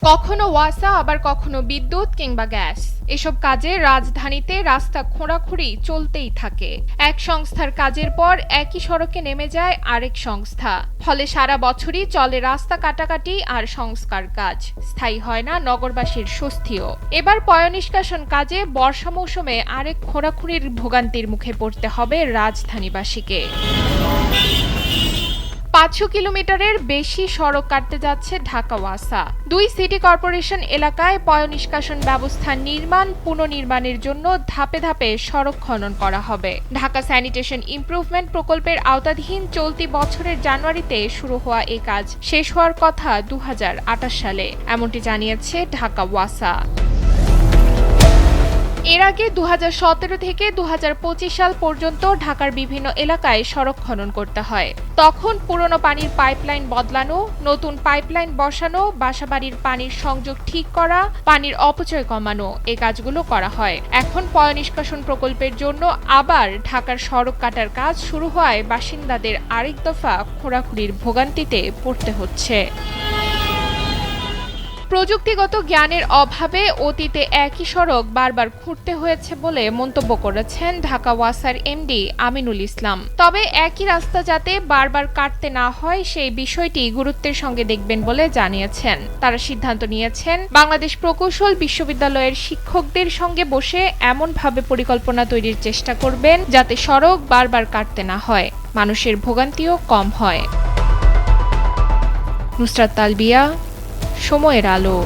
কখনো ওয়াসা আবার কখনো বিদ্যুৎ কিংবা গ্যাস এসব কাজে রাজধানীতে রাস্তা খোঁড়াখুঁড়ি চলতেই থাকে। এক সংস্থার কাজের পর একই সড়কে নেমে যায় আরেক সংস্থা, ফলে সারা বছরই চলে রাস্তা কাটাকাটি আর সংস্কার কাজ, স্থায়ী হয় না নগরবাসীর স্বস্তিও। এবার পয়ঃনিষ্কাশন কাজে বর্ষা মৌসুমে আরেক খোঁড়াখুঁড়ির ভোগান্তির মুখে পড়তে হবে রাজধানীবাসীকে। ৫০০ কিলোমিটারের বেশি সড়ক কাটতে যাচ্ছে ঢাকা ওয়াসা। ২ সিটি কর্পোরেশন এলাকায় পয়ঃনিষ্কাশন ব্যবস্থা নির্মাণ পুনর্নির্মাণের জন্য ধাপে ধাপে সড়ক খনন করা হবে। ঢাকা স্যানিটেশন ইমপ্রুভমেন্ট প্রকল্পের আওতাধীন চলতি বছরের জানুয়ারিতে শুরু হওয়া এই কাজ শেষ হওয়ার কথা ২০২৮ সালে, এমনটি জানিয়েছে ঢাকা ওয়াসা। এর আগে ২০১৭ থেকে ২০২৫ সাল পর্যন্ত ঢাকার বিভিন্ন এলাকায় সড়ক খনন করতে হয়। তখন পুরনো পানির পাইপলাইন বদলানো, নতুন পাইপলাইন বসানো, বাসাবাড়ির পানির সংযোগ ঠিক করা, পানির অপচয় কমানো এ কাজগুলো করা হয়। এখন পয়ঃনিষ্কাশন প্রকল্পের জন্য আবার ঢাকার সড়ক কাটার কাজ শুরু হওয়ায় বাসিন্দাদের আরেক দফা খোঁড়াখুঁড়ির ভোগান্তিতে পড়তে হচ্ছে। প্রযুক্তিগত জ্ঞানের অভাবে অতীতে একই সড়ক বারবার খুঁড়তে হয়েছে বলে মন্তব্য করেছেন ঢাকা ওয়াসার এমডি আমিনুল ইসলাম। তবে একই রাস্তা যাতে বারবার কাটতে না হয় সেই বিষয়টি গুরুত্বের সঙ্গে দেখবেন বলে জানিয়েছেন। তারা সিদ্ধান্ত নিয়েছেন বাংলাদেশ প্রকৌশল বিশ্ববিদ্যালয়ের শিক্ষকদের সঙ্গে বসে এমনভাবে পরিকল্পনা তৈরির চেষ্টা করবেন যাতে সড়ক বারবার কাটতে না হয়, মানুষের ভোগান্তিও কম হয়। নুসরাত তালবিয়া, সময়ের আলো।